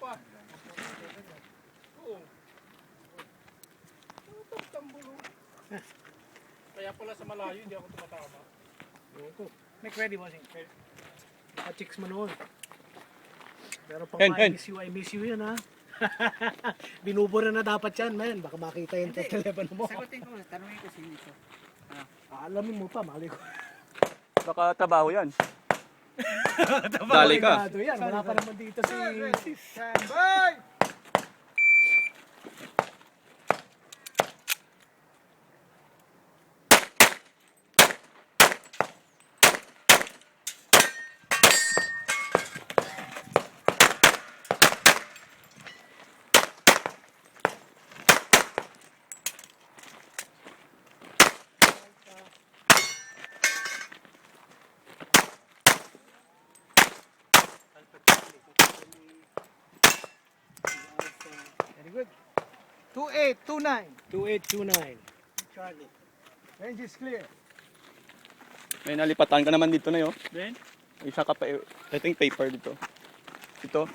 pa. Oo. Tambulo. Kaya pala sa malayo hindi ako tumatama. Opo. May ready mo sing. Chicks mo noon. Pero pang Hen. I miss you yan ha. Binubura na dapat yan, man. Baka makita yung telepono mo. Sagutin ko, tanungin ko sino ito. Alamin mo pa, mali ko. Baka trabaho yan. Dali ka. Yan. Wala pa naman dito si... Standby! Very good. 2829. 2829. Charlie. Range is clear. May nalipatan ka naman dito na yun. Then? Isa ka pa, ito yung paper dito. Ito.